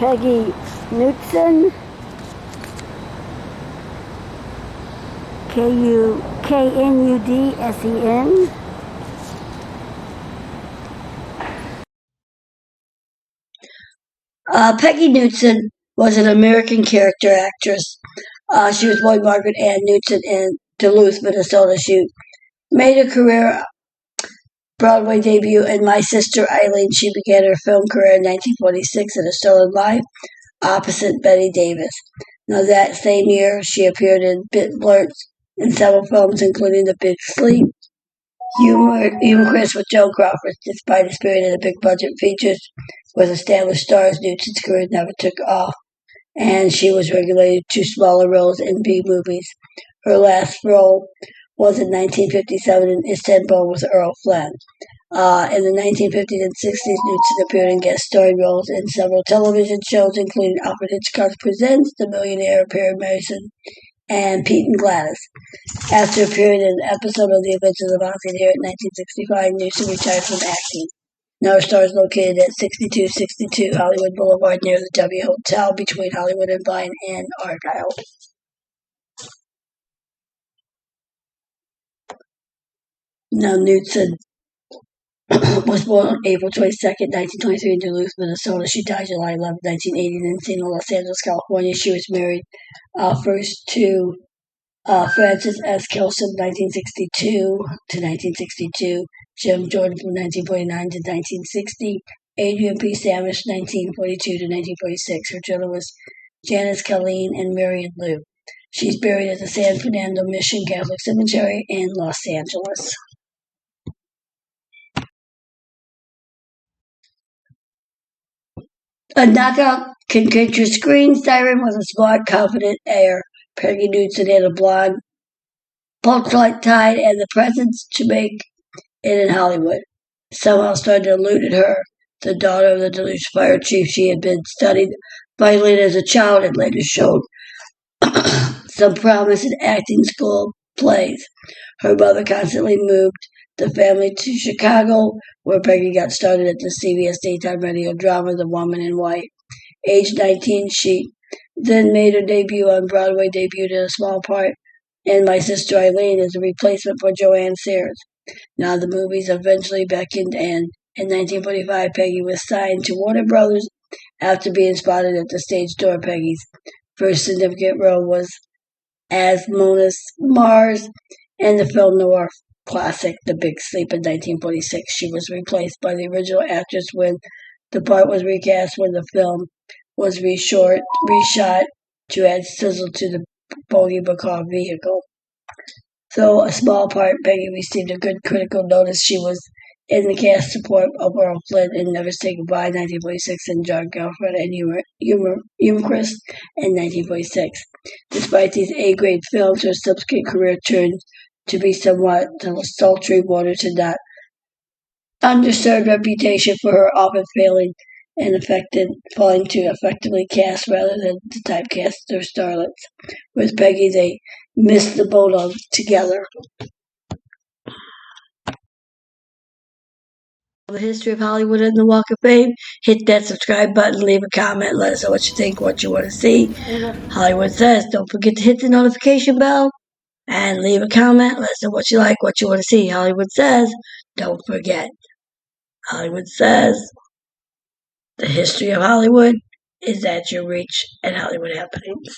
Peggy Knudson, Knudsen. Peggy Knudson was an American character actress. She was born Margaret Ann Knudson in Duluth, Minnesota. She made a career Broadway debut in My Sister Eileen. She began her film career in 1946 in A Stolen Life opposite Betty Davis. Now that same year, she appeared in Bit Blurts in several films, including The Big Sleep, humorous with Joan Crawford. Despite appearing in the big budget features with established stars, Newton's career never took off, and she was relegated to smaller roles in B movies. Her last role was in 1957 in Istanbul with Earl Flynn. In the 1950s and 60s, Knudsen appeared in guest starring roles in several television shows, including Alfred Hitchcock Presents, The Millionaire, Perry Mason, and Pete and Gladys. After appearing in an episode of The Adventures of Oz here in 1965, Knudsen retired from acting. Now her star is located at 6262 Hollywood Boulevard near the W Hotel between Hollywood and Vine and Argyle. Now Knudsen was born on April 22nd, 1923 in Duluth, Minnesota. She died July 11, 1980 in Encino, Los Angeles, California. She was married first to Francis S. Kelson, 1962 to 1962. Jim Jordan from 1949 to 1960. Adrian P. Samish, 1942 to 1946. Her children was Janice Colleen and Marion Lou. She's buried at the San Fernando Mission Catholic Cemetery in Los Angeles. A knockout can catch your screen siren with a smart, confident air. Peggy Knudsen had a blonde, pulse-like tie and the presence to make it in Hollywood. Somehow started to elude her. The daughter of the Duluth fire chief, she had been studied violin as a child and later showed some promise in acting school plays. Her mother constantly moved the family to Chicago, where Peggy got started at the CBS daytime radio drama The Woman in White. Age 19, she then made her debut on Broadway, debuted in a small part in My Sister Eileen as a replacement for Joanne Sayers. Now the movies eventually beckoned, and in 1945, Peggy was signed to Warner Brothers after being spotted at the stage door. Peggy's first significant role was as Mona Mars in the film noir classic The Big Sleep in 1946. She was replaced by the original actress when the part was recast when the film was reshot to add sizzle to the Bogey Bacall vehicle. Though a small part, Peggy received a good critical notice. She was in the cast support of Earl Flynn in Never Say Goodbye, 1946, and John Galford and Humorist in 1946. Despite these A-grade films, her subsequent career turned to be somewhat sultry, water to not underserved reputation for her often falling to effectively cast rather than to typecast their starlets. With Peggy, they missed the boat altogether. The history of Hollywood and the Walk of Fame. Hit that subscribe button, leave a comment, let us know what you think, what you want to see. Hollywood Says, don't forget to hit the notification bell and leave a comment, let us know what you like, what you want to see. Hollywood Says, don't forget. Hollywood Says, the history of Hollywood is at your reach and Hollywood Happenings.